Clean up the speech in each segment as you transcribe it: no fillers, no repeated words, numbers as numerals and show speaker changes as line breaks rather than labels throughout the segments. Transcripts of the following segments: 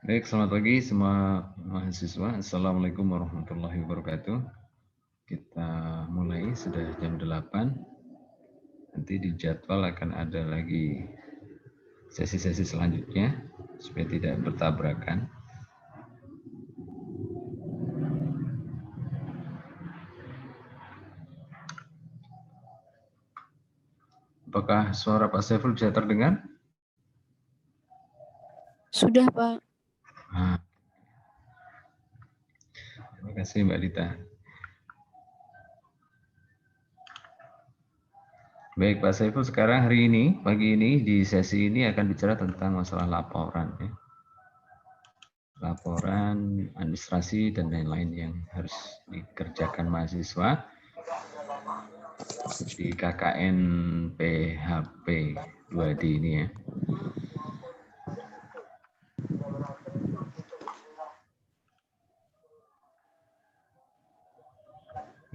Baik, selamat pagi semua mahasiswa. Assalamualaikum warahmatullahi wabarakatuh. Kita mulai, sudah jam 8. Nanti di jadwal akan ada lagi sesi-sesi selanjutnya, supaya tidak bertabrakan. Apakah suara Pak Saiful bisa terdengar?
Sudah, Pak.
Terima kasih Mbak Dita. Baik Pak Saiful, sekarang hari ini, pagi ini di sesi ini akan bicara tentang masalah laporan. Ya. Laporan, administrasi, dan lain-lain yang harus dikerjakan mahasiswa di KKN PHP 2D ini ya.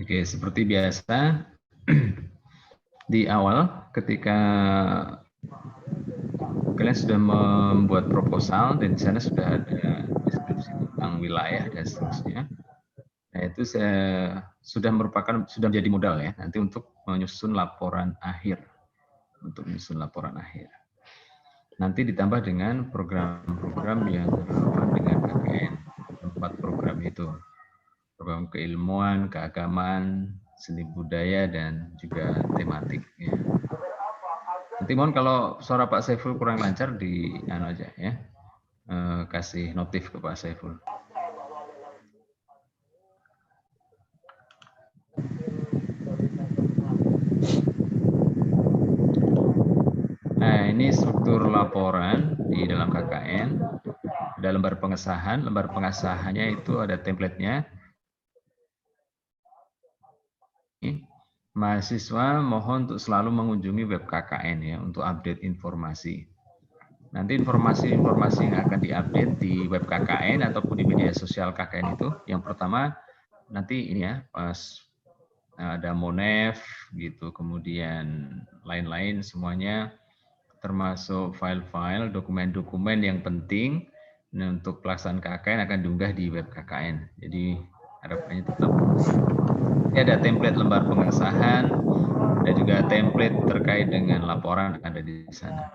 Oke, seperti biasa di awal ketika kalian sudah membuat proposal dan di sana sudah ada deskripsi tentang wilayah dan seterusnya. Nah, itu sudah menjadi modal ya nanti untuk menyusun laporan akhir. Nanti ditambah dengan program-program yang relevan dengan KKN. 4 program itu. Program keilmuan, keagamaan, seni budaya, dan juga tematik. Ya. Nanti mohon kalau suara Pak Saiful kurang lancar di aja ya, kasih notif ke Pak Saiful. Nah, ini struktur laporan di dalam KKN. Ada lembar pengesahan. Lembar pengesahannya itu ada template-nya. Mahasiswa mohon untuk selalu mengunjungi web KKN ya untuk update informasi. Nanti informasi-informasi yang akan diupdate di web KKN ataupun di media sosial KKN itu, yang pertama nanti ini ya, pas ada Monef gitu, kemudian lain-lain semuanya, termasuk file-file, dokumen-dokumen yang penting untuk pelaksanaan KKN akan diunggah di web KKN. Jadi harapannya tetap ini ada template lembar pengesahan dan juga template terkait dengan laporan ada di sana.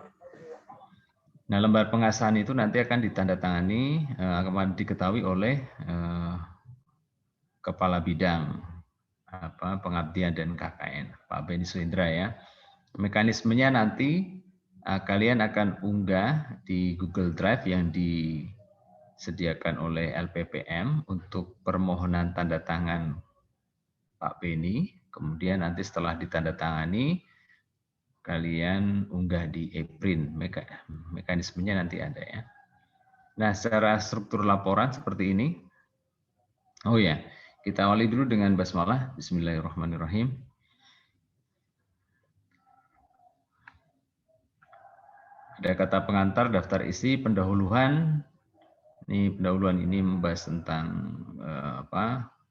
Nah, lembar pengesahan itu nanti akan ditandatangani, akan diketahui oleh Kepala Bidang Pengabdian dan KKN, Pak Beni Suhendra ya. Mekanismenya nanti kalian akan unggah di Google Drive yang disediakan oleh LPPM untuk permohonan tanda tangan Pak Beni. Kemudian nanti setelah ditandatangani, kalian unggah di e-print. Mekanismenya nanti ada ya. Nah, secara struktur laporan seperti ini. Oh ya, kita awali dulu dengan basmalah. Bismillahirrahmanirrahim. Ada kata pengantar, daftar isi, pendahuluan. Ini pendahuluan ini membahas tentang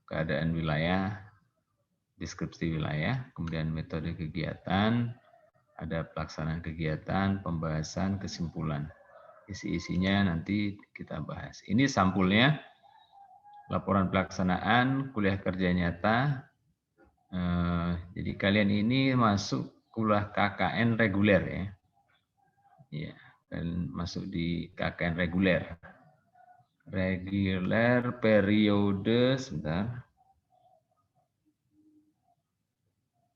keadaan wilayah, deskripsi wilayah, kemudian metode kegiatan, ada pelaksanaan kegiatan, pembahasan, kesimpulan. Isi-isinya nanti kita bahas. Ini sampulnya, laporan pelaksanaan, kuliah kerja nyata. Jadi kalian ini masuk kuliah KKN reguler ya. Ya, dan masuk di KKN reguler. Reguler periode, sebentar.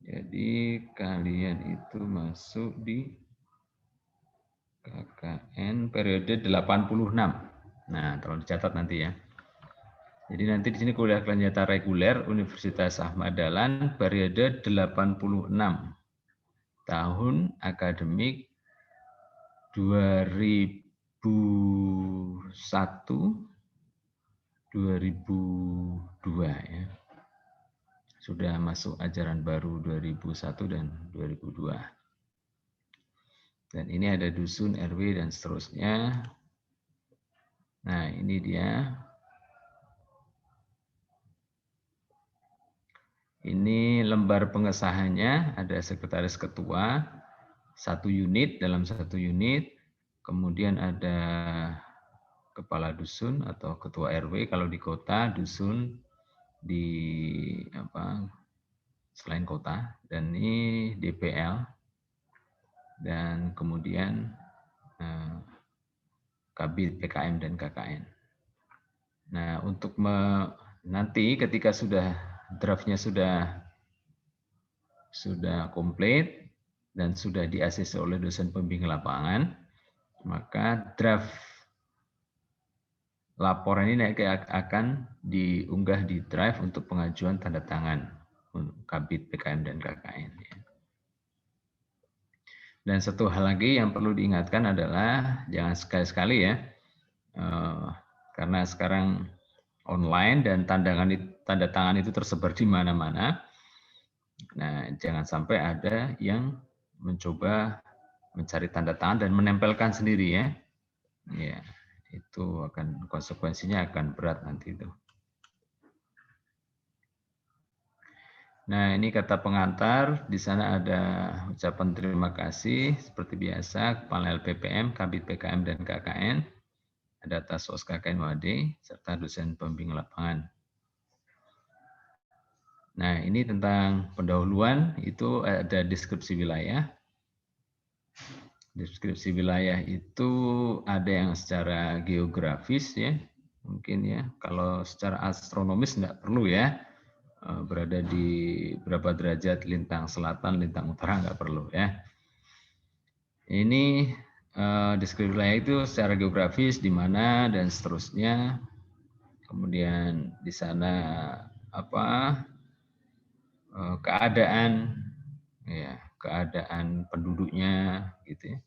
Jadi kalian itu masuk di KKN periode 86. Nah, tolong dicatat nanti ya. Jadi nanti di sini kuliah kelanjutan reguler Universitas Ahmad Dahlan periode 86. Tahun akademik 2001 2002 ya. Sudah masuk ajaran baru 2001 dan 2002. Dan ini ada dusun, RW, dan seterusnya. Nah, ini dia. Ini lembar pengesahannya, ada sekretaris ketua, 1 unit dalam 1 unit. Kemudian ada kepala dusun atau ketua RW kalau di kota, dusun di selain kota, dan ini DPL, dan kemudian Kabid PKM dan KKN. Nah, untuk nanti ketika draftnya sudah komplit dan sudah di-ACC oleh dosen pembimbing lapangan, maka draft laporan ini akan diunggah di Drive untuk pengajuan tanda tangan Kabid PKM dan KKN. Dan satu hal lagi yang perlu diingatkan adalah jangan sekali-sekali ya, karena sekarang online dan tanda tangan itu tersebar di mana-mana. Nah, jangan sampai ada yang mencoba mencari tanda tangan dan menempelkan sendiri ya. Ya, itu konsekuensinya akan berat nanti itu. Nah, ini kata pengantar. Di sana ada ucapan terima kasih seperti biasa Kepala LPPM, Kabid PKM dan KKN, ada Tasos KKN WAD serta dosen pembimbing lapangan. Nah, ini tentang pendahuluan, itu ada deskripsi wilayah. Deskripsi wilayah itu ada yang secara geografis ya, mungkin ya. Kalau secara astronomis enggak perlu ya. Berada di berapa derajat lintang selatan, lintang utara nggak perlu ya. Ini deskripsi wilayah itu secara geografis di mana dan seterusnya. Kemudian di sana keadaan penduduknya gitu ya.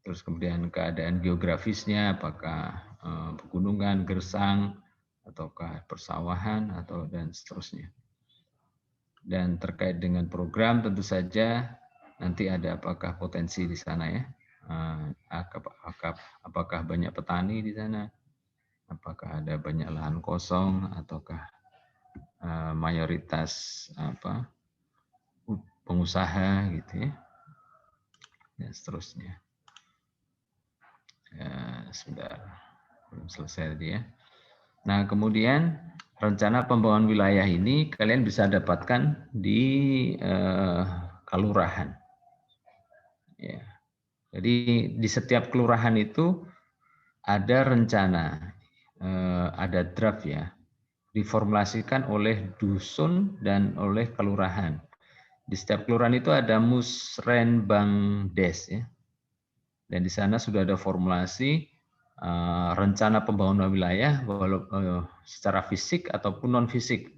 Terus kemudian keadaan geografisnya apakah pegunungan, gersang, ataukah persawahan atau dan seterusnya. Dan terkait dengan program tentu saja nanti ada apakah potensi di sana ya, apakah banyak petani di sana, apakah ada banyak lahan kosong ataukah mayoritas pengusaha gitu ya, dan seterusnya. Sebentar, belum selesai tadi ya. Nah, kemudian rencana pembangunan wilayah ini kalian bisa dapatkan di kelurahan. Ya. Jadi di setiap kelurahan itu ada rencana, ada draft ya, diformulasikan oleh dusun dan oleh kelurahan. Di setiap kelurahan itu ada musrenbangdes ya, dan di sana sudah ada formulasi rencana pembangunan wilayah secara fisik ataupun non fisik.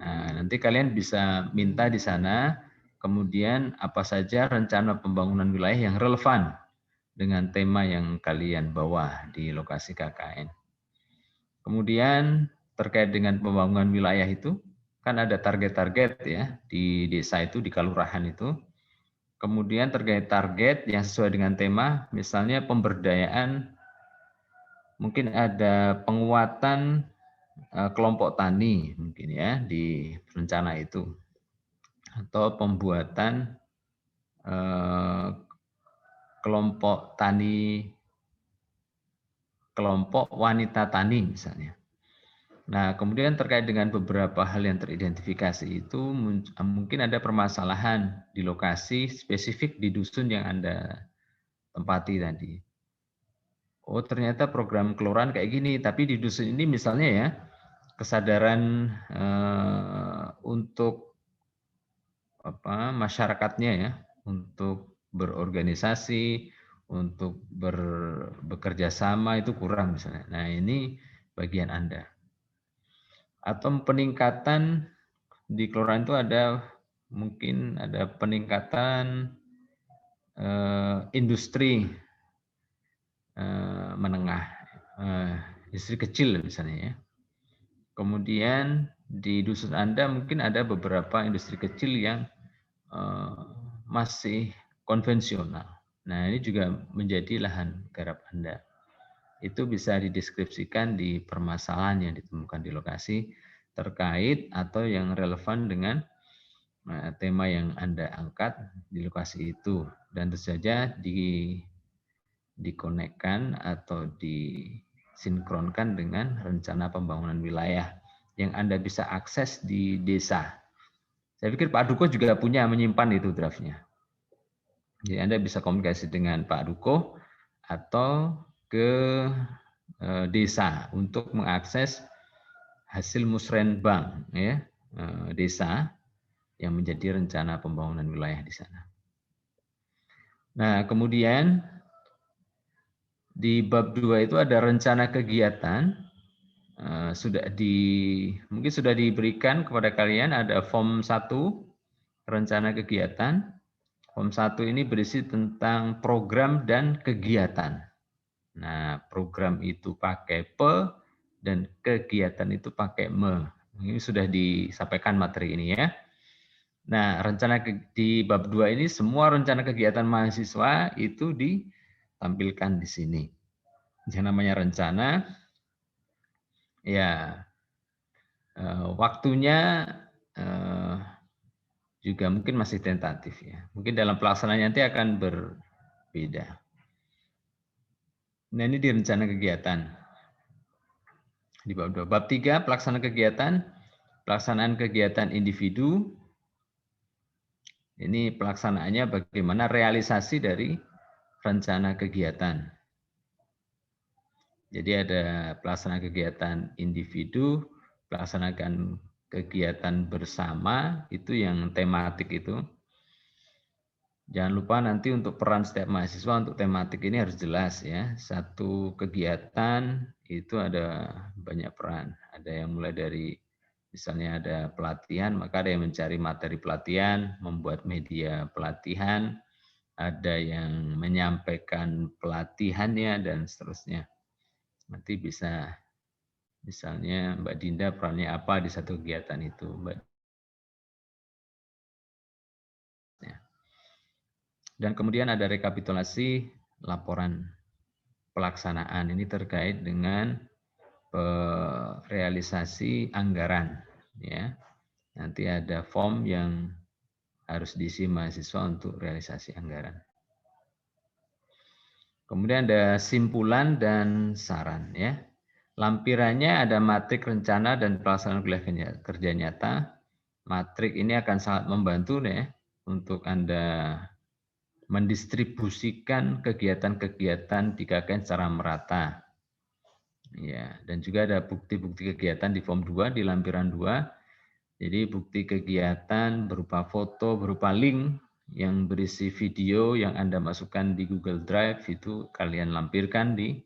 Nah, nanti kalian bisa minta di sana, kemudian apa saja rencana pembangunan wilayah yang relevan dengan tema yang kalian bawa di lokasi KKN. Kemudian terkait dengan pembangunan wilayah itu, kan ada target-target ya di desa itu, di kelurahan itu. Kemudian terkait target yang sesuai dengan tema, misalnya pemberdayaan, mungkin ada penguatan kelompok tani mungkin ya di rencana itu, atau pembuatan kelompok tani, kelompok wanita tani misalnya. Nah, kemudian terkait dengan beberapa hal yang teridentifikasi itu mungkin ada permasalahan di lokasi spesifik di dusun yang Anda tempati tadi. Oh, ternyata program kelurahan kayak gini, tapi di dusun ini misalnya ya, kesadaran untuk masyarakatnya ya, untuk berorganisasi, untuk bekerja sama itu kurang misalnya. Nah, ini bagian Anda. Atau peningkatan di kelurahan itu mungkin ada peningkatan industri menengah, industri kecil misalnya ya. Kemudian di dusun Anda mungkin ada beberapa industri kecil yang masih konvensional. Nah, ini juga menjadi lahan garap Anda. Itu bisa dideskripsikan di permasalahan yang ditemukan di lokasi terkait atau yang relevan dengan tema yang Anda angkat di lokasi itu. Dan tentu saja dikonekkan atau disinkronkan dengan rencana pembangunan wilayah yang Anda bisa akses di desa. Saya pikir Pak Duko juga punya menyimpan itu draftnya. Jadi Anda bisa komunikasi dengan Pak Duko atau ke desa untuk mengakses hasil musrenbang ya, desa yang menjadi rencana pembangunan wilayah di sana. Nah, kemudian di bab 2 itu ada rencana kegiatan, mungkin sudah diberikan kepada kalian, ada form 1 rencana kegiatan. Form 1 ini berisi tentang program dan kegiatan. Nah, program itu pakai pe dan kegiatan itu pakai me. Ini sudah disampaikan materi ini ya. Nah, rencana di bab 2 ini semua rencana kegiatan mahasiswa itu ditampilkan di sini. Yang namanya rencana, ya waktunya juga mungkin masih tentatif ya. Mungkin dalam pelaksanaan nanti akan berbeda. Nah, ini di rencana kegiatan. Di bab 2. Bab 3, pelaksanaan kegiatan individu. Ini pelaksanaannya bagaimana realisasi dari rencana kegiatan. Jadi ada pelaksanaan kegiatan individu, pelaksanaan kegiatan bersama, itu yang tematik itu. Jangan lupa nanti untuk peran setiap mahasiswa untuk tematik ini harus jelas ya. Satu kegiatan itu ada banyak peran. Ada yang mulai dari misalnya ada pelatihan, maka ada yang mencari materi pelatihan, membuat media pelatihan, ada yang menyampaikan pelatihannya dan seterusnya. Nanti bisa misalnya Mbak Dinda perannya apa di satu kegiatan itu, Mbak. Dan kemudian ada rekapitulasi laporan pelaksanaan. Ini terkait dengan realisasi anggaran. Ya, nanti ada form yang harus diisi mahasiswa untuk realisasi anggaran. Kemudian ada simpulan dan saran. Ya, lampirannya ada matrik rencana dan pelaksanaan wilayah kerja nyata. Matrik ini akan sangat membantu ya untuk Anda mendistribusikan kegiatan-kegiatan di KKN secara merata. Ya, dan juga ada bukti-bukti kegiatan di form 2 di lampiran 2. Jadi bukti kegiatan berupa foto, berupa link yang berisi video yang Anda masukkan di Google Drive itu kalian lampirkan di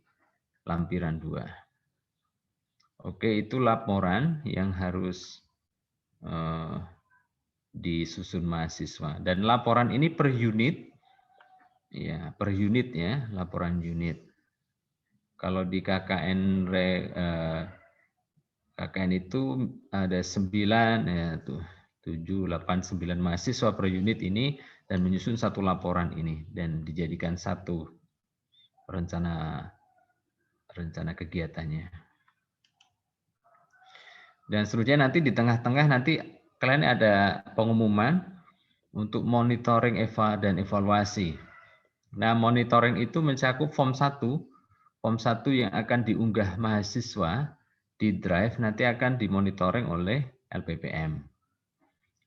lampiran 2. Oke, itu laporan yang harus disusun mahasiswa. Dan laporan ini per unit. Ya, per unit ya, laporan unit. Kalau di KKN itu ada 9 ya tuh 7, 8, 9 mahasiswa per unit ini dan menyusun satu laporan ini dan dijadikan satu rencana kegiatannya. Dan seterusnya nanti di tengah-tengah nanti kalian ada pengumuman untuk monitoring dan evaluasi. Nah, monitoring itu mencakup form 1. Form 1 yang akan diunggah mahasiswa di Drive nanti akan dimonitoring oleh LPPM.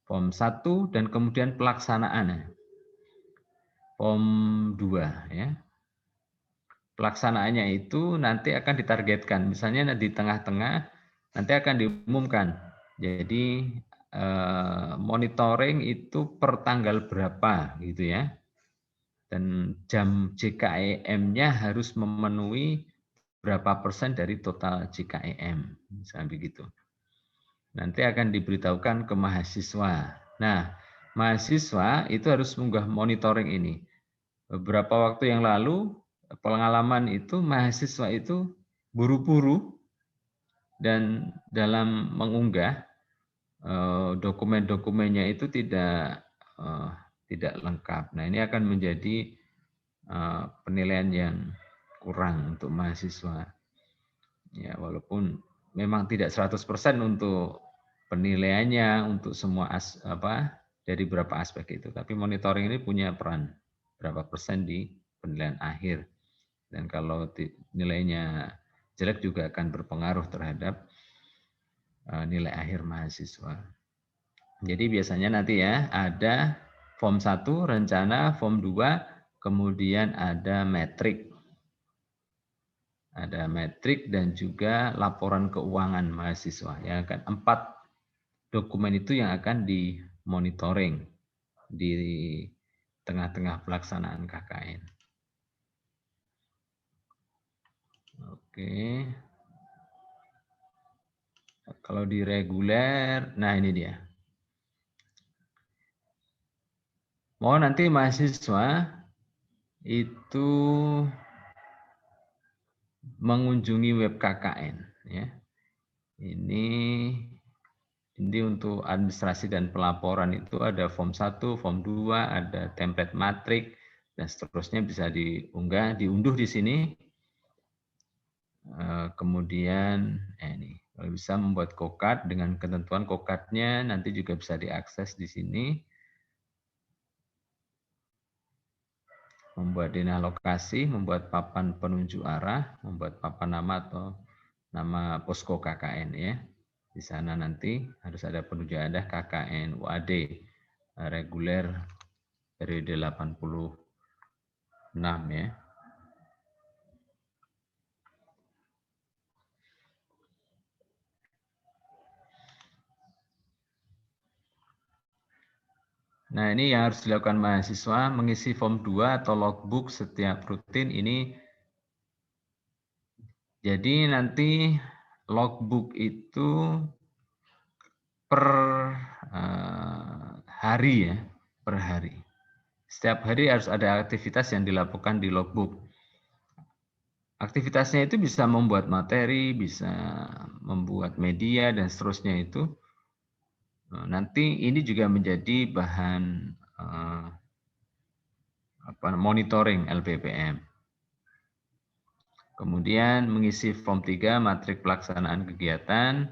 Form 1 dan kemudian pelaksanaan. Form 2 ya. Pelaksanaannya itu nanti akan ditargetkan. Misalnya di tengah-tengah nanti akan diumumkan. Jadi monitoring itu per tanggal berapa gitu ya. Dan jam JKEM-nya harus memenuhi berapa persen dari total JKEM, misalnya begitu. Nanti akan diberitahukan ke mahasiswa. Nah, mahasiswa itu harus mengunggah monitoring ini. Beberapa waktu yang lalu, pengalaman itu mahasiswa itu buru-buru dan dalam mengunggah dokumen-dokumennya itu tidak lengkap. Nah, ini akan menjadi penilaian yang kurang untuk mahasiswa. Ya, walaupun memang tidak 100% untuk penilaiannya untuk semua dari beberapa aspek itu, tapi monitoring ini punya peran berapa persen di penilaian akhir. Dan kalau nilainya jelek juga akan berpengaruh terhadap nilai akhir mahasiswa. Jadi biasanya nanti ya ada form 1 rencana, form 2 kemudian ada metrik. Ada metrik dan juga laporan keuangan mahasiswa. Ya kan 4 dokumen itu yang akan dimonitoring di tengah-tengah pelaksanaan KKN. Oke. Kalau di reguler, nah ini dia. Mau nanti mahasiswa itu mengunjungi web KKN ya. Ini untuk administrasi dan pelaporan itu ada form 1, form 2, ada template matrik dan seterusnya bisa diunduh di sini. Kemudian ini kalau bisa membuat kokat dengan ketentuan kokatnya nanti juga bisa diakses di sini. Membuat denah lokasi, membuat papan penunjuk arah, membuat papan nama atau nama posko KKN ya. Di sana nanti harus ada penunjuk arah KKN UAD reguler periode 86 ya. Nah, ini yang harus dilakukan mahasiswa, mengisi form 2 atau logbook setiap rutin ini. Jadi nanti logbook itu per hari ya, per hari. Setiap hari harus ada aktivitas yang dilakukan di logbook. Aktivitasnya itu bisa membuat materi, bisa membuat media, dan seterusnya itu. Nanti ini juga menjadi bahan monitoring LPPM. Kemudian mengisi form 3 matrik pelaksanaan kegiatan.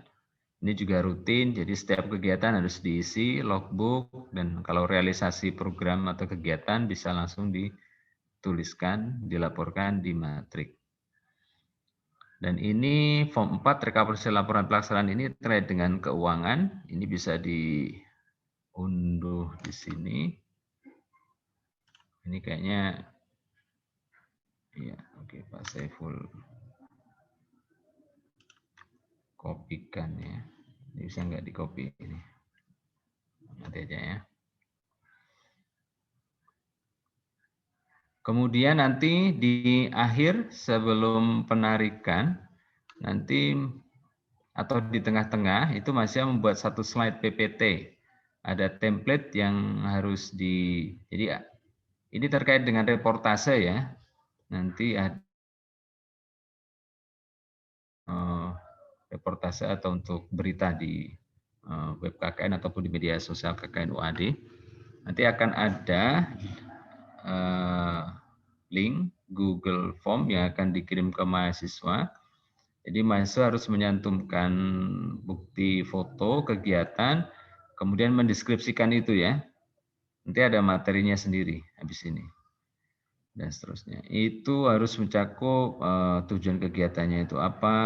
Ini juga rutin, jadi setiap kegiatan harus diisi logbook, dan kalau realisasi program atau kegiatan bisa langsung dituliskan, dilaporkan di matrik. Dan ini form 4 rekapitulasi laporan pelaksanaan ini terkait dengan keuangan. Ini bisa diunduh di sini. Ini kayaknya ya, oke Pak Saiful kopikan ya. Ini bisa nggak dikopi ini? Nanti aja ya. Kemudian nanti di akhir sebelum penarikan nanti atau di tengah-tengah itu masih membuat satu slide PPT. Ada template yang harus jadi ini terkait dengan reportase ya. Nanti ada reportase atau untuk berita di web KKN ataupun di media sosial KKN UAD. Nanti akan ada link Google Form yang akan dikirim ke mahasiswa. Jadi mahasiswa harus menyantumkan bukti foto kegiatan, kemudian mendeskripsikan itu ya. Nanti ada materinya sendiri habis ini. Dan seterusnya. Itu harus mencakup tujuan kegiatannya itu apa,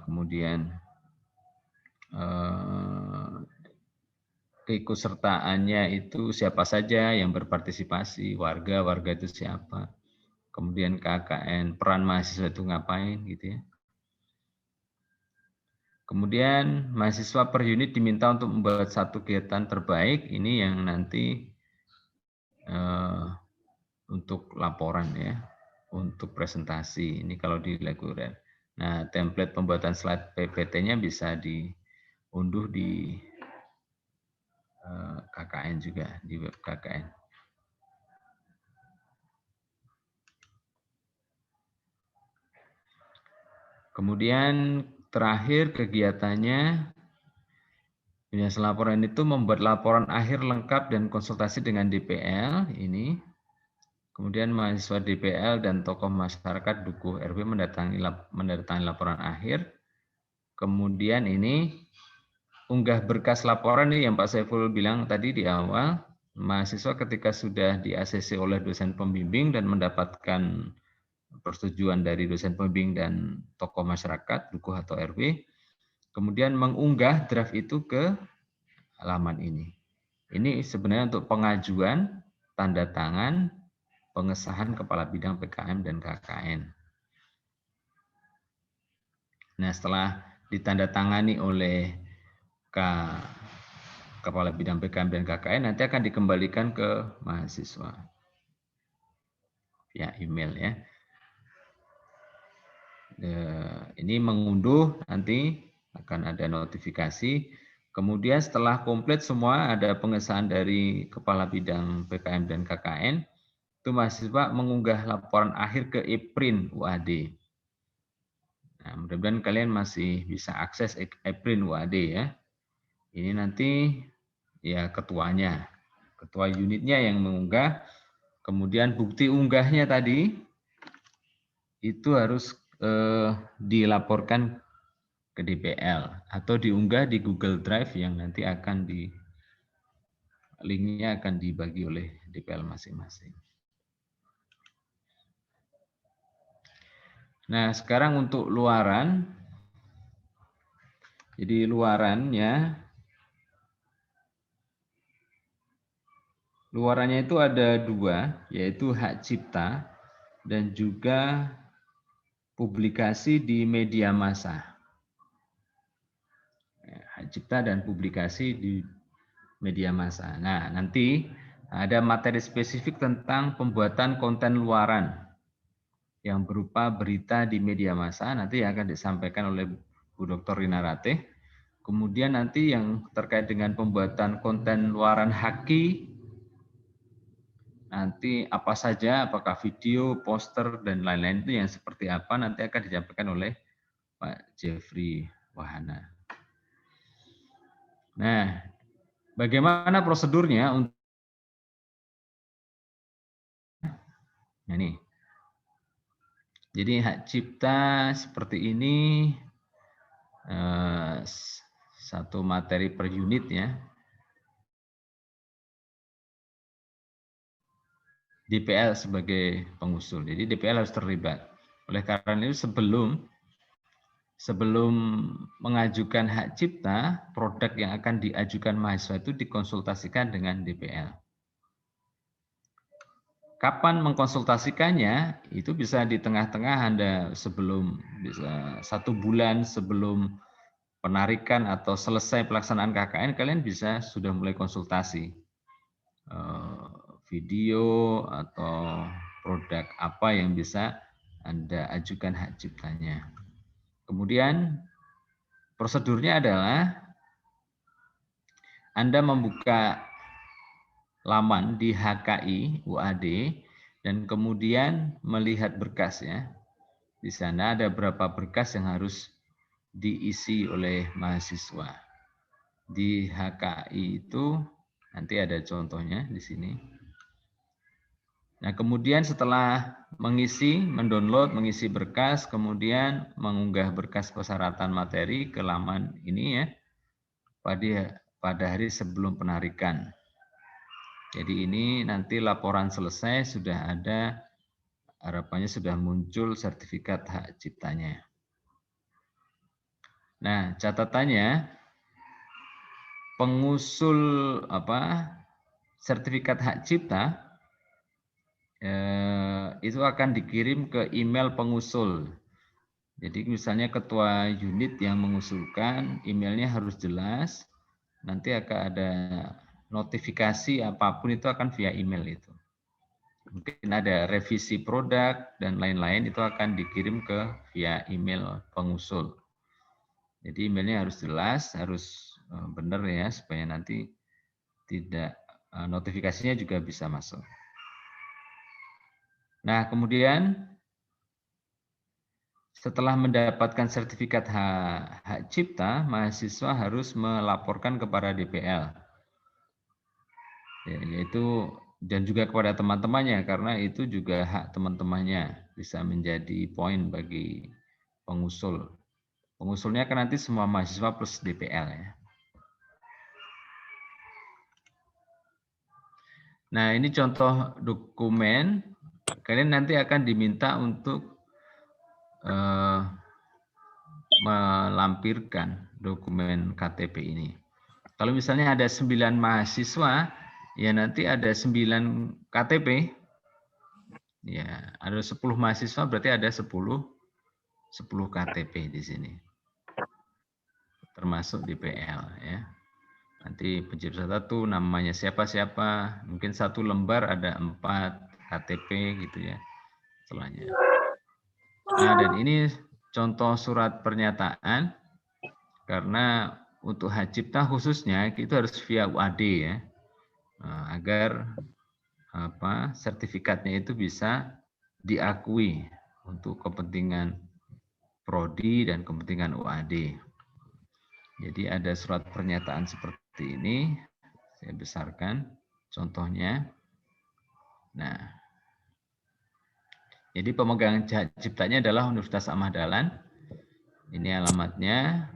kemudian keikutsertaannya itu siapa saja yang berpartisipasi, warga itu siapa, kemudian KKN, peran mahasiswa itu ngapain gitu ya. Kemudian mahasiswa per unit diminta untuk membuat satu kegiatan terbaik, ini yang nanti untuk laporan ya, untuk presentasi, ini kalau di reguler. Nah, template pembuatan slide PPT-nya bisa diunduh di KKN juga, di web KKN. Kemudian terakhir kegiatannya, biasa laporan itu membuat laporan akhir lengkap dan konsultasi dengan DPL ini. Kemudian mahasiswa DPL dan tokoh masyarakat Dukuh RW mendatangi laporan akhir. Kemudian ini unggah berkas laporan ini yang Pak Saiful bilang tadi di awal, mahasiswa ketika sudah di ACC oleh dosen pembimbing dan mendapatkan persetujuan dari dosen pembimbing dan tokoh masyarakat, dukuh atau RW, kemudian mengunggah draft itu ke halaman ini. Ini sebenarnya untuk pengajuan, tanda tangan, pengesahan Kepala Bidang PKM dan KKN. Nah, setelah ditandatangani oleh Kepala Bidang PKM dan KKN, nanti akan dikembalikan ke mahasiswa via email ya. Ini mengunduh, nanti akan ada notifikasi. Kemudian setelah komplit semua, ada pengesahan dari Kepala Bidang PKM dan KKN, itu mahasiswa mengunggah laporan akhir ke ePrint UAD. Nah, mudah-mudahan kalian masih bisa akses ePrint UAD ya. Ini nanti ya ketuanya, ketua unitnya yang mengunggah, kemudian bukti unggahnya tadi itu harus dilaporkan ke DPL atau diunggah di Google Drive yang nanti akan linknya akan dibagi oleh DPL masing-masing. Nah, sekarang untuk luaran. Jadi luarannya itu ada dua, yaitu hak cipta dan juga publikasi di media massa. Hak cipta dan publikasi di media massa. Nah, nanti ada materi spesifik tentang pembuatan konten luaran yang berupa berita di media massa, nanti akan disampaikan oleh Bu Dr. Rina Ratih. Kemudian nanti yang terkait dengan pembuatan konten luaran haki, nanti apa saja, apakah video, poster, dan lain-lain itu yang seperti apa, nanti akan disampaikan oleh Pak Jeffrey Wahana. Nah, bagaimana prosedurnya? Nah, nih. Jadi hak cipta seperti ini, satu materi per unit ya. DPL sebagai pengusul. Jadi DPL harus terlibat. Oleh karena itu sebelum mengajukan hak cipta, produk yang akan diajukan mahasiswa itu dikonsultasikan dengan DPL. Kapan mengkonsultasikannya? Itu bisa di tengah-tengah Anda sebelum bisa 1 bulan sebelum penarikan atau selesai pelaksanaan KKN, kalian bisa sudah mulai konsultasi. Video atau produk apa yang bisa Anda ajukan hak ciptanya. Kemudian prosedurnya adalah Anda membuka laman di HKI UAD dan kemudian melihat berkas ya. Di sana ada berapa berkas yang harus diisi oleh mahasiswa. Di HKI itu nanti ada contohnya di sini. Nah, kemudian setelah mendownload, mengisi berkas, kemudian mengunggah berkas persyaratan materi ke laman ini ya, pada hari sebelum penarikan. Jadi ini nanti laporan selesai sudah ada, harapannya sudah muncul sertifikat hak ciptanya. Nah, catatannya pengusul sertifikat hak cipta itu akan dikirim ke email pengusul. Jadi misalnya ketua unit yang mengusulkan, emailnya harus jelas, nanti akan ada notifikasi apapun itu akan via email itu. Mungkin ada revisi produk dan lain-lain itu akan dikirim ke via email pengusul. Jadi emailnya harus jelas, harus benar ya, supaya nanti tidak notifikasinya juga bisa masuk. Nah, kemudian setelah mendapatkan sertifikat hak cipta, mahasiswa harus melaporkan kepada DPL. Ya, yaitu dan juga kepada teman-temannya, karena itu juga hak teman-temannya, bisa menjadi poin bagi pengusul. Pengusulnya kan nanti semua mahasiswa plus DPL ya. Nah, ini contoh dokumen kalian nanti akan diminta untuk melampirkan dokumen KTP ini. Kalau misalnya ada 9 mahasiswa, ya nanti ada 9 KTP. Ya, ada 10 mahasiswa berarti ada 10 KTP di sini. Termasuk DPL ya. Nanti pencipta satu namanya siapa-siapa, mungkin satu lembar ada 4 KTP gitu ya. Setelahnya. Nah, dan ini contoh surat pernyataan karena untuk hak cipta khususnya itu harus via UAD ya. Agar sertifikatnya itu bisa diakui untuk kepentingan prodi dan kepentingan UAD. Jadi ada surat pernyataan seperti ini, saya besarkan contohnya. Nah, jadi pemegang hak ciptanya adalah Universitas Ahmad Dahlan. Ini alamatnya.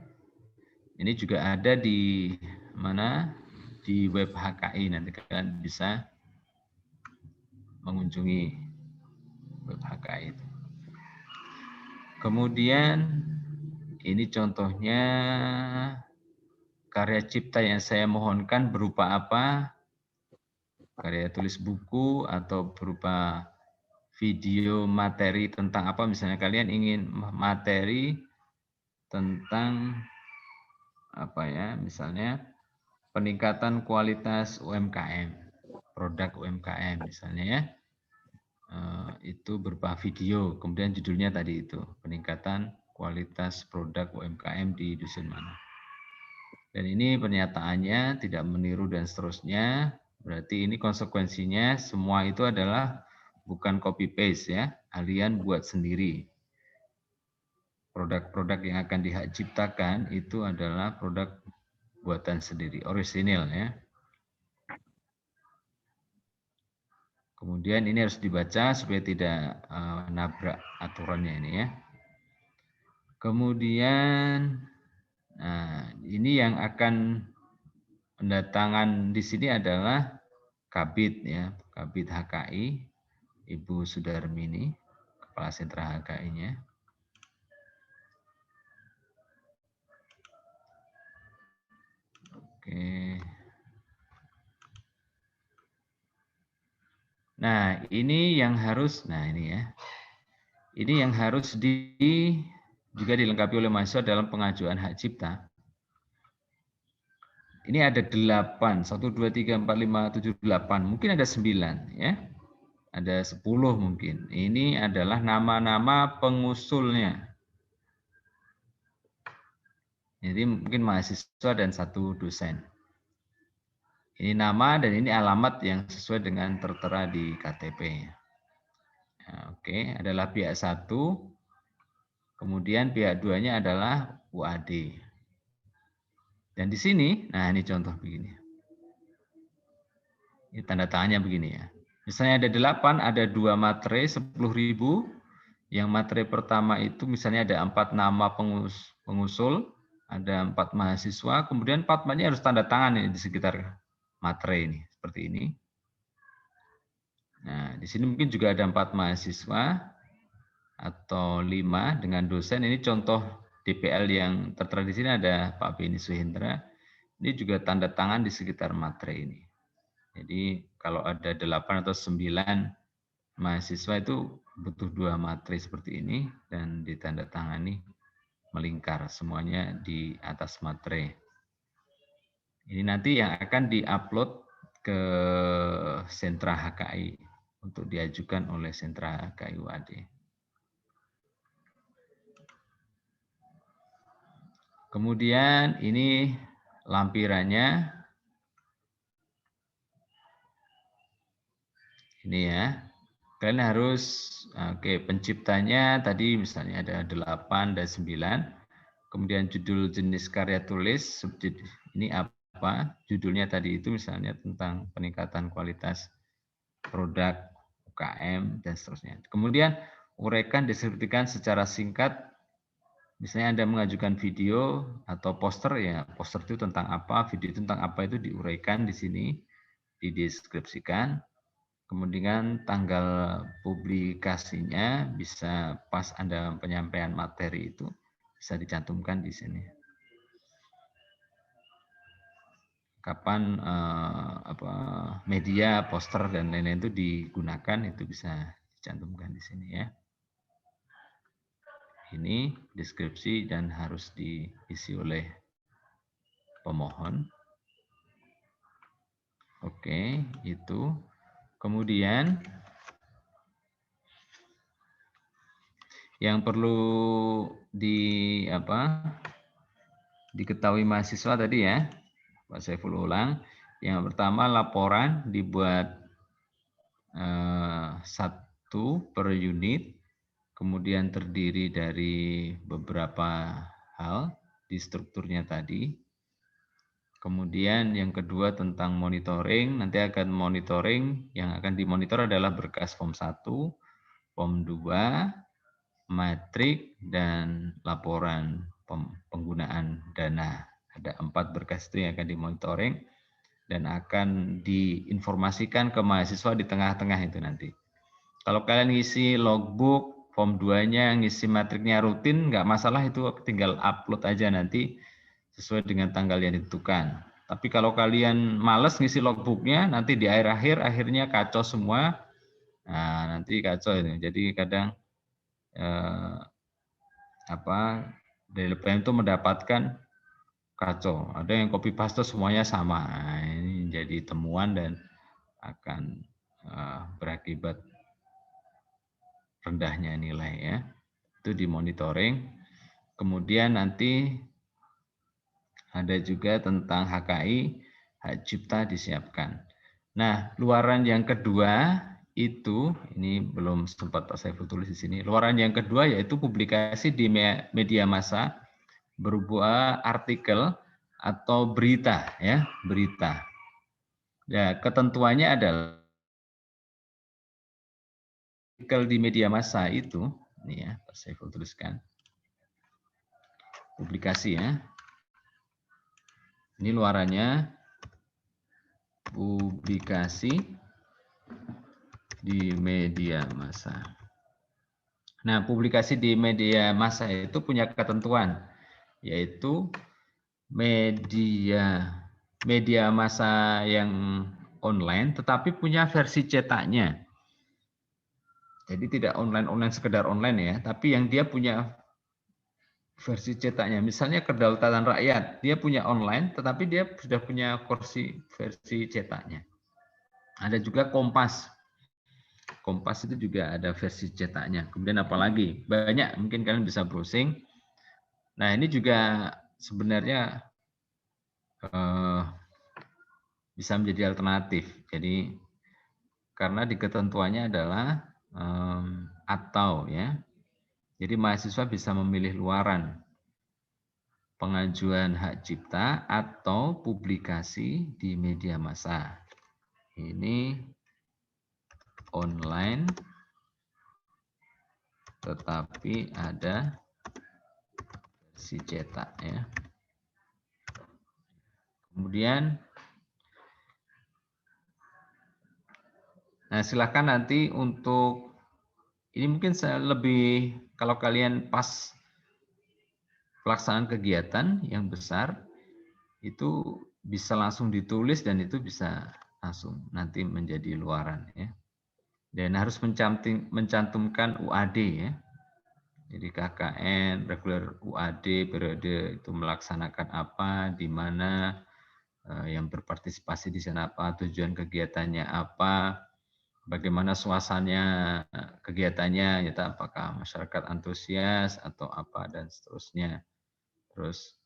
Ini juga ada di mana? Di web HKI, nanti kalian bisa mengunjungi web HKI itu. Kemudian ini contohnya karya cipta yang saya mohonkan berupa apa? Karya tulis buku atau berupa video materi tentang apa? Misalnya kalian ingin materi tentang apa ya? Misalnya peningkatan kualitas UMKM, produk UMKM misalnya ya. Itu berupa video, kemudian judulnya tadi itu, peningkatan kualitas produk UMKM di dusun mana. Dan ini pernyataannya tidak meniru dan seterusnya, berarti ini konsekuensinya semua itu adalah bukan copy paste ya, kalian buat sendiri. Produk-produk yang akan dihak ciptakan itu adalah produk buatan sendiri, orisinil ya. Kemudian ini harus dibaca supaya tidak nabrak aturannya ini ya. Kemudian, nah ini yang akan pendatangan di sini adalah Kabid ya, Kabid HKI, Ibu Sudarmini, Kepala Sentra HKI-nya. Oke. Nah ini yang harus, nah ini ya, ini yang harus juga dilengkapi oleh mahasiswa dalam pengajuan hak cipta. Ini ada 8, 1, 2, 3, 4, 5, 7, 8, mungkin ada 9 ya. Ada 10 mungkin. Ini adalah nama-nama pengusulnya. Jadi mungkin mahasiswa dan 1 dosen. Ini nama dan ini alamat yang sesuai dengan tertera di KTP. Nah, oke, adalah pihak 1. Kemudian pihak 2-nya adalah UAD. Dan di sini, nah ini contoh begini. Ini tanda tangannya begini ya. Misalnya ada 8, ada 2 materai 10.000. Yang materai pertama itu misalnya ada 4 nama pengusul, ada 4 mahasiswa, kemudian 4-nya harus tanda tangan ini di sekitar materai ini, seperti ini. Nah, di sini mungkin juga ada 4 mahasiswa atau 5 dengan dosen. Ini contoh DPL yang tertera di sini ada Pak Beni Suhendra. Ini juga tanda tangan di sekitar materai ini. Jadi kalau ada 8 atau 9 mahasiswa itu butuh 2 materai seperti ini dan ditandatangani melingkar semuanya di atas materai. Ini nanti yang akan diupload ke sentra HKI untuk diajukan oleh sentra HKI UAD. Kemudian ini lampirannya. Ini ya. Kalian harus, oke, penciptanya tadi misalnya ada 8 dan 9. Kemudian judul jenis karya tulis, ini apa? Judulnya tadi itu misalnya tentang peningkatan kualitas produk UKM dan seterusnya. Kemudian uraikan, deskripsikan secara singkat. Misalnya Anda mengajukan video atau poster ya, poster itu tentang apa, video itu tentang apa itu diuraikan di sini, dideskripsikan. Kemudian tanggal publikasinya bisa pas Anda penyampaian materi itu bisa dicantumkan di sini. Kapan media, poster dan lain-lain itu digunakan itu bisa dicantumkan di sini ya. Ini deskripsi dan harus diisi oleh pemohon. Oke, itu. Kemudian yang perlu diketahui mahasiswa tadi ya, Pak Saiful ulang. Yang pertama laporan dibuat 1 per unit, kemudian terdiri dari beberapa hal di strukturnya tadi. Kemudian yang kedua tentang monitoring, nanti akan monitoring, yang akan dimonitor adalah berkas form 1, form 2, matrik, dan laporan penggunaan dana. Ada 4 berkas itu yang akan dimonitoring dan akan diinformasikan ke mahasiswa di tengah-tengah itu nanti. Kalau kalian ngisi logbook, form 2-nya, ngisi matriknya rutin, nggak masalah, itu tinggal upload aja nanti sesuai dengan tanggal yang ditentukan. Tapi kalau kalian males ngisi logbooknya, nanti di akhirnya kacau semua. Nah, nanti kacau ini. Jadi kadang dari LPM itu mendapatkan kacau. Ada yang copy paste semuanya sama. Nah, ini jadi temuan dan akan berakibat rendahnya nilai ya. Itu dimonitoring. Kemudian nanti ada juga tentang HKI, hak cipta disiapkan. Nah, luaran yang kedua itu, ini belum sempat Pak Saiful tulis di sini. Luaran yang kedua yaitu publikasi di media massa berupa artikel atau berita ya, berita. Ya, ketentuannya adalah artikel di media massa itu, ini ya, Pak Saiful tuliskan. Publikasi ya. Ini luarannya publikasi di media massa. Nah, publikasi di media massa itu punya ketentuan, yaitu media massa yang online tetapi punya versi cetaknya. Jadi tidak online sekedar online ya, tapi yang dia punya versi cetaknya. Misalnya Kedaulatan Rakyat, dia punya online tetapi dia sudah punya versi cetaknya. Ada juga Kompas. Kompas itu juga ada versi cetaknya. Kemudian apalagi? Banyak, mungkin kalian bisa browsing. Nah, ini juga sebenarnya bisa menjadi alternatif. Jadi karena di ketentuannya adalah atau ya. Jadi mahasiswa bisa memilih luaran pengajuan hak cipta atau publikasi di media massa. Ini online tetapi ada versi cetak ya. Kemudian nah silakan nanti untuk ini mungkin saya lebih kalau kalian pas pelaksanaan kegiatan yang besar itu bisa langsung ditulis dan itu bisa langsung nanti menjadi luaran ya. Dan harus mencantumkan UAD ya. Jadi KKN, reguler UAD, periode itu melaksanakan apa, di mana, yang berpartisipasi di sana apa, tujuan kegiatannya apa, bagaimana suasananya kegiatannya, ya, apakah masyarakat antusias atau apa dan seterusnya. Terus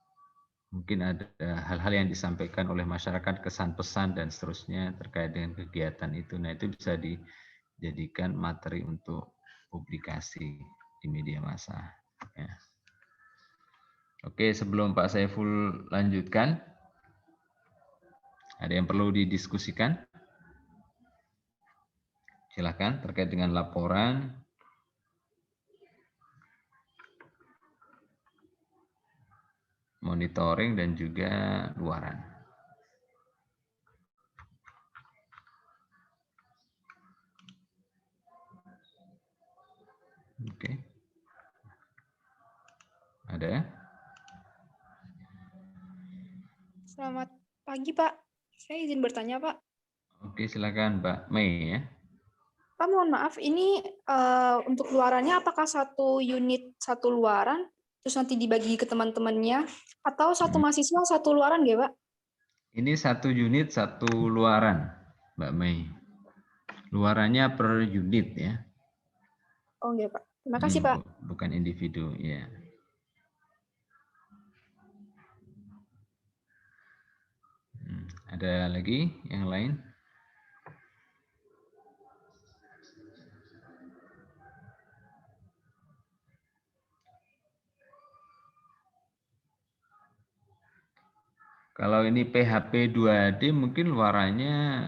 mungkin ada hal-hal yang disampaikan oleh masyarakat, kesan pesan dan seterusnya terkait dengan kegiatan itu. Nah, itu bisa dijadikan materi untuk publikasi di media massa. Ya. Oke, sebelum Pak Saiful lanjutkan, ada yang perlu didiskusikan? Silakan terkait dengan laporan, monitoring dan juga luaran. Oke. Ada?
Selamat pagi, Pak. Saya izin bertanya, Pak.
Oke, silakan Mbak Mei ya.
Pak, mohon maaf, ini untuk luarannya apakah satu unit satu luaran, terus nanti dibagi ke teman-temannya, atau satu mahasiswa satu luaran, ya, Pak?
Ini satu unit satu luaran, Mbak Mei. Luarannya per unit ya.
Oh, iya, Pak. Terima
Ini
kasih, Pak.
bukan individu ya. Ada lagi yang lain? Kalau ini PHP 2D mungkin luarannya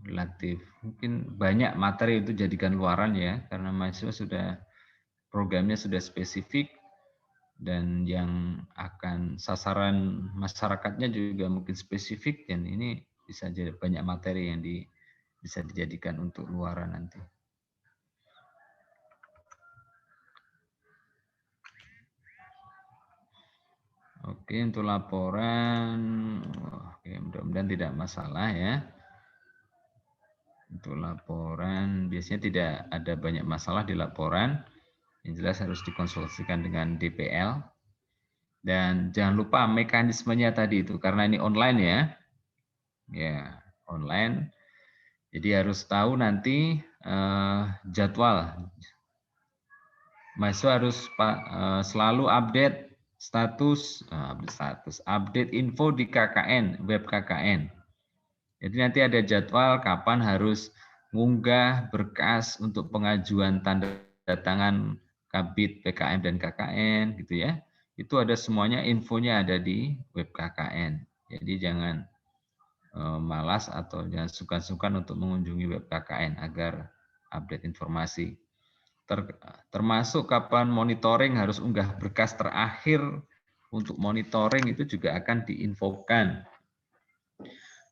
relatif mungkin banyak materi itu jadikan luaran ya, karena mahasiswa sudah programnya sudah spesifik dan yang akan sasaran masyarakatnya juga mungkin spesifik, dan ini bisa jadi banyak materi yang bisa dijadikan untuk luaran nanti. Oke, untuk laporan, oke, mudah-mudahan tidak masalah ya. Untuk laporan, biasanya tidak ada banyak masalah di laporan. Yang jelas harus dikonsultasikan dengan DPL. Dan jangan lupa mekanismenya tadi itu, karena ini online ya. Ya, online. Jadi harus tahu nanti jadwal. Mahasiswa harus selalu update update info di KKN, web KKN. Jadi nanti ada jadwal kapan harus mengunggah berkas untuk pengajuan tanda tangan Kabid PKM dan KKN gitu ya. Itu ada semuanya, infonya ada di web KKN. Jadi jangan malas atau jangan sungkan-sungkan untuk mengunjungi web KKN agar update informasi. Termasuk kapan monitoring harus unggah berkas terakhir untuk monitoring itu juga akan diinfokan.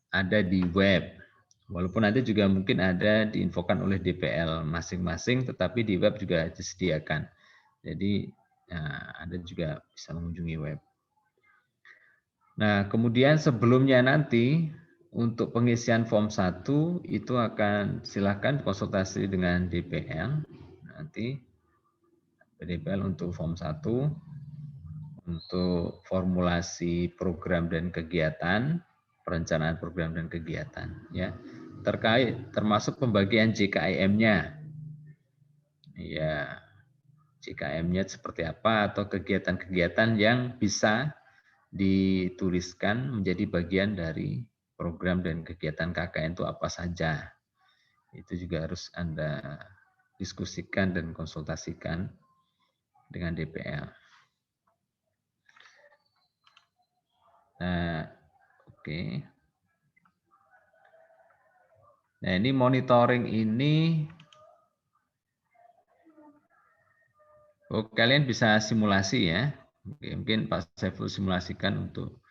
Ada di web. Walaupun nanti juga mungkin ada diinfokan oleh DPL masing-masing, tetapi di web juga disediakan. Jadi Anda juga bisa mengunjungi web. Nah, kemudian sebelumnya nanti untuk pengisian form 1 itu akan silakan konsultasi dengan DPL. Nanti DPL untuk form 1 untuk formulasi program dan kegiatan, perencanaan program dan kegiatan ya. Termasuk pembagian JKIM-nya. Ya, JKIM-nya seperti apa atau kegiatan-kegiatan yang bisa dituliskan menjadi bagian dari program dan kegiatan KKN itu apa saja. Itu juga harus Anda diskusikan dan konsultasikan dengan DPL. Nah, oke. Nah, ini monitoring ini kalian bisa simulasi ya. Mungkin Pak Saiful simulasikan untuk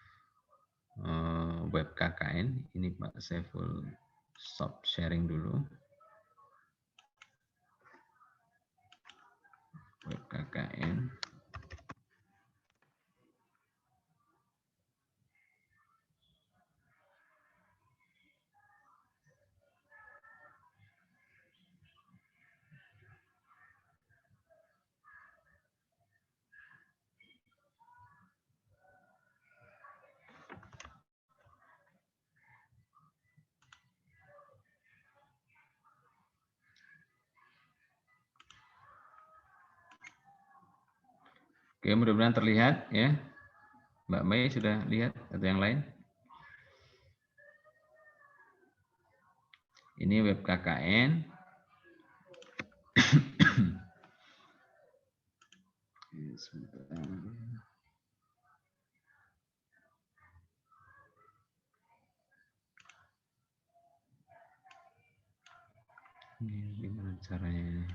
web KKN. Ini Pak Saiful stop sharing dulu. Web KKN. Oke, mudah-mudahan terlihat ya. Mbak Mei sudah lihat atau yang lain? Ini web KKN. Ini gimana caranya ini?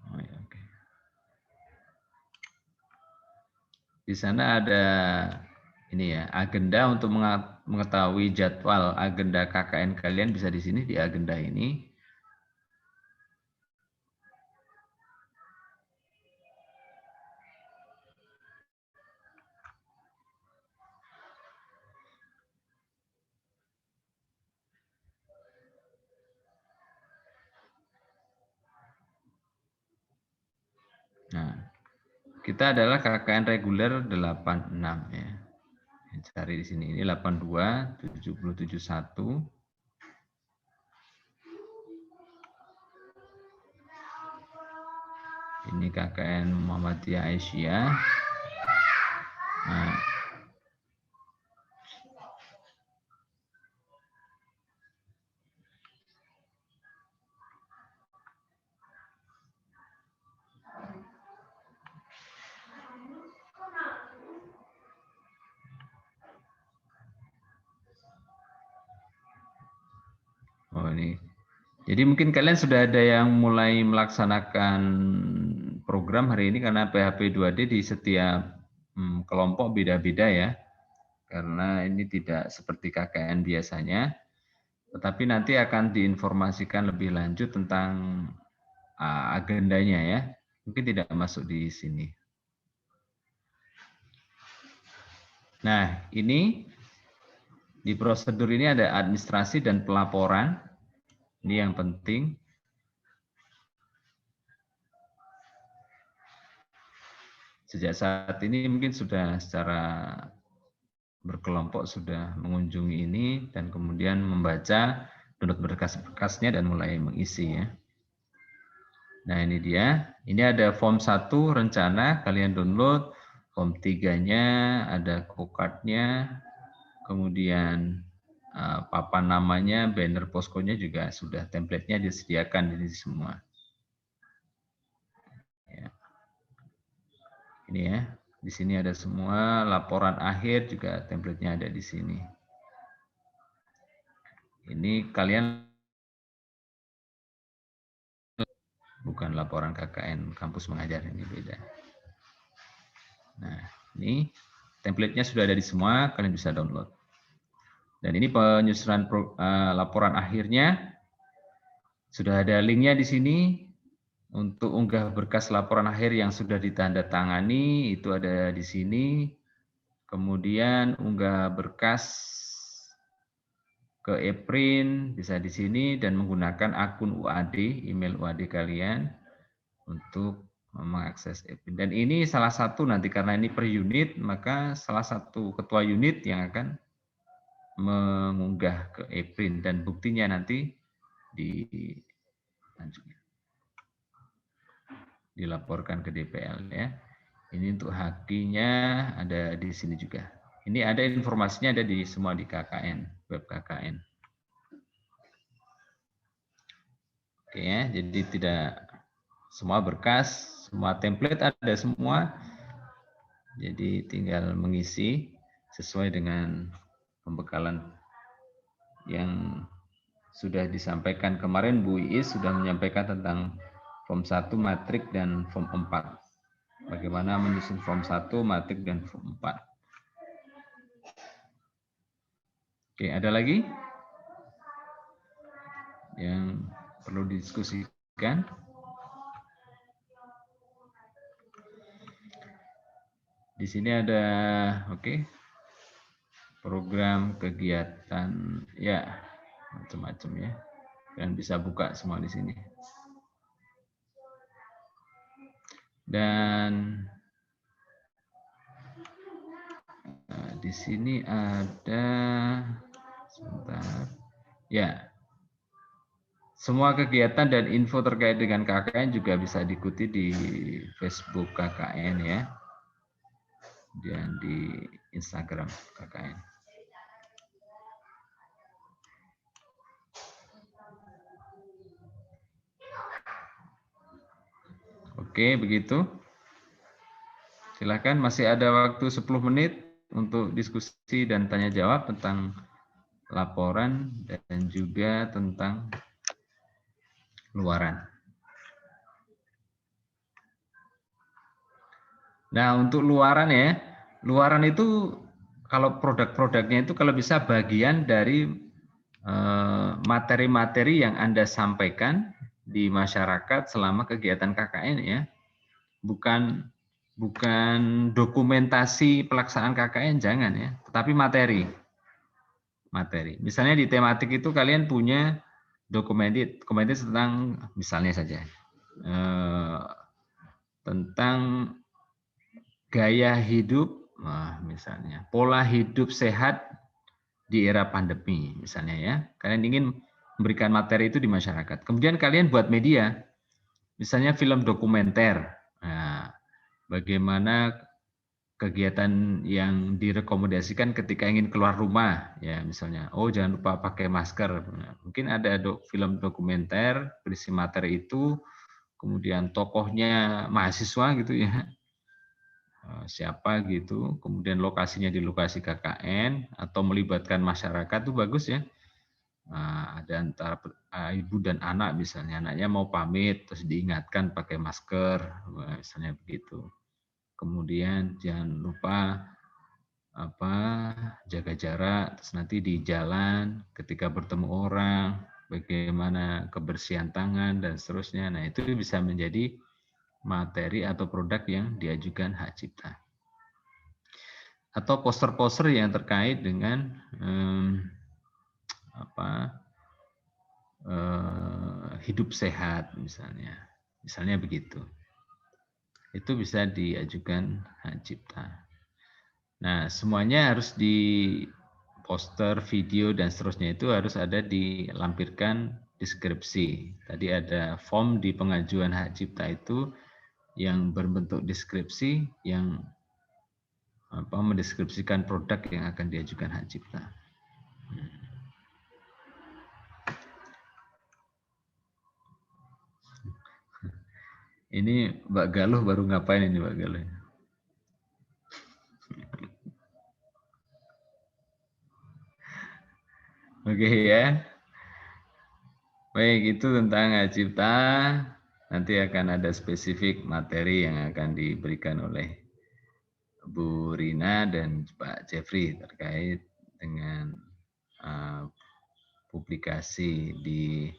Oh ya, oke. Di sana ada ini ya, agenda untuk mengetahui jadwal agenda KKN kalian bisa di sini di agenda ini. kita adalah KKN reguler 86 ya. Cari di sini, ini 82 7071. Ini KKN Muhammadiyah Aisyah. Nah, oh ini. Jadi mungkin kalian sudah ada yang mulai melaksanakan program hari ini karena PHP 2D di setiap kelompok beda-beda ya. Karena ini tidak seperti KKN biasanya. Tetapi nanti akan diinformasikan lebih lanjut tentang agendanya ya. Mungkin tidak masuk di sini. Nah, ini di prosedur ini ada administrasi dan pelaporan. Ini yang penting. Sejak saat ini mungkin sudah secara berkelompok sudah mengunjungi ini dan kemudian membaca, download berkas-berkasnya dan mulai mengisi ya. Nah, ini dia. Ini ada form 1 rencana, kalian download. Form 3-nya ada kokardnya. Kemudian papan namanya, banner poskonya juga sudah template-nya disediakan di sini semua. Ya. Ini ya, di sini ada semua, laporan akhir juga template-nya ada di sini. Ini kalian bukan laporan KKN kampus mengajar, ini beda. Nah, ini template-nya sudah ada di semua, kalian bisa download. Dan ini penyusunan laporan akhirnya, sudah ada linknya di sini. Untuk unggah berkas laporan akhir yang sudah ditandatangani, itu ada di sini. Kemudian unggah berkas ke e-print, bisa di sini, dan menggunakan akun UAD, email UAD kalian, untuk mengakses e-print. Dan ini salah satu nanti, karena ini per unit, maka salah satu ketua unit yang akan mengunggah ke e-print, dan buktinya nanti dilaporkan ke DPL ya. Ini untuk hakinya ada di sini juga. Ini ada informasinya, ada di semua di KKN, web KKN. Oke ya, jadi tidak semua berkas, semua template ada semua. Jadi tinggal mengisi sesuai dengan pembekalan yang sudah disampaikan kemarin. Bu Iis sudah menyampaikan tentang form 1 matrik dan form 4. Bagaimana menyusun form 1, matrik, dan form 4. Oke, ada lagi yang perlu didiskusikan? Di sini ada, oke, program kegiatan, ya, macam-macam ya. Dan bisa buka semua di sini. Dan di sini ada, sebentar, ya, semua kegiatan dan info terkait dengan KKN juga bisa diikuti di Facebook KKN ya, dan di Instagram KKN. Oke, begitu. Silakan, masih ada waktu 10 menit untuk diskusi dan tanya jawab tentang laporan dan juga tentang luaran. Nah, untuk luaran ya, luaran itu kalau produk-produknya itu kalau bisa bagian dari materi-materi yang Anda sampaikan di masyarakat selama kegiatan KKN ya. Bukan dokumentasi pelaksanaan KKN, jangan ya, tetapi materi. Misalnya di tematik itu kalian punya dokumented tentang, misalnya saja, tentang gaya hidup, misalnya pola hidup sehat di era pandemi, misalnya ya. Kalian ingin memberikan materi itu di masyarakat. Kemudian kalian buat media, misalnya film dokumenter. Nah, bagaimana kegiatan yang direkomendasikan ketika ingin keluar rumah, ya misalnya, oh jangan lupa pakai masker. Nah, mungkin ada film dokumenter berisi materi itu, kemudian tokohnya mahasiswa gitu ya, siapa gitu, kemudian lokasinya di lokasi KKN atau melibatkan masyarakat itu bagus ya. Ada antara ibu dan anak misalnya, anaknya mau pamit terus diingatkan pakai masker, misalnya begitu. Kemudian jangan lupa jaga jarak, terus nanti di jalan ketika bertemu orang bagaimana kebersihan tangan dan seterusnya. Nah, itu bisa menjadi materi atau produk yang diajukan hak cipta. Atau poster-poster yang terkait dengan hidup sehat misalnya begitu. Itu bisa diajukan hak cipta. Nah, semuanya harus di poster, video dan seterusnya itu harus ada dilampirkan deskripsi. Tadi ada form di pengajuan hak cipta itu yang berbentuk deskripsi yang mendeskripsikan produk yang akan diajukan hak cipta. Ini Mbak Galuh baru ngapain ini Mbak Galuh? Oke ya. Baik, itu tentang hak cipta. Nanti akan ada spesifik materi yang akan diberikan oleh Bu Rina dan Pak Jeffrey terkait dengan publikasi di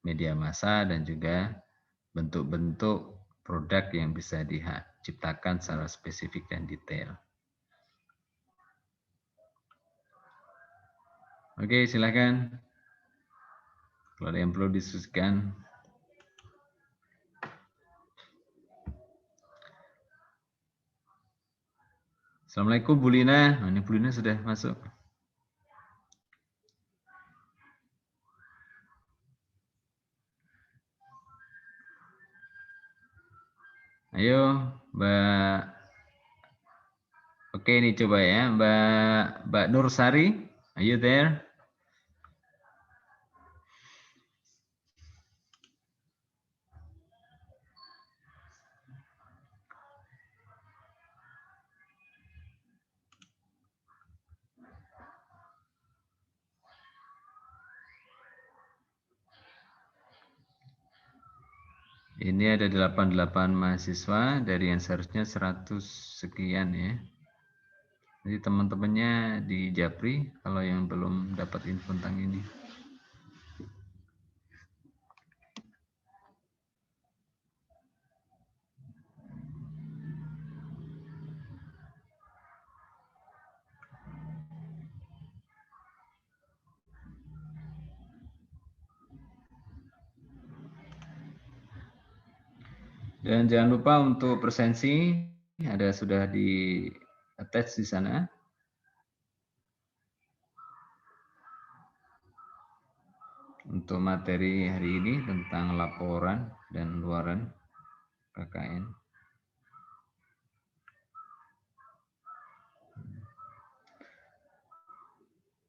media massa dan juga bentuk-bentuk produk yang bisa diciptakan secara spesifik dan detail. Oke, silakan. Kalau ada yang perlu diskusikan. Assalamualaikum Bu Lina. Ini Bu Lina sudah masuk. Ayo, Mbak. Oke, ini coba ya, Mbak Nur Sari. Are you there? Ini ada 88 mahasiswa dari yang seharusnya 100 sekian ya. Jadi teman-temannya di Japri kalau yang belum dapat info tentang ini. Dan jangan lupa untuk presensi ada sudah di attach di sana. Untuk materi hari ini tentang laporan dan luaran KKN.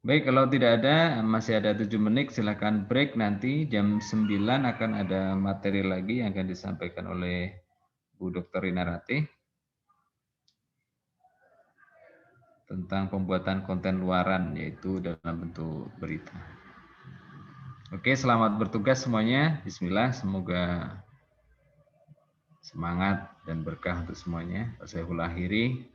Baik, kalau tidak ada, masih ada 7 menit, silakan break nanti jam 9 akan ada materi lagi yang akan disampaikan oleh Bu Dr. Rina Ratih tentang pembuatan konten luaran, yaitu dalam bentuk berita. Oke, selamat bertugas semuanya. Bismillah, semoga semangat dan berkah untuk semuanya. Saya akhiri.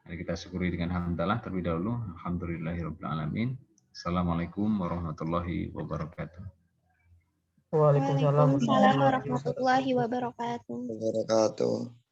Mari kita syukuri dengan hamdalah terlebih dahulu. Alhamdulillahirabbil alamin. Assalamualaikum warahmatullahi wabarakatuh.
Waalaikumsalam
Waalaikumsalam warahmatullahi wabarakatuh.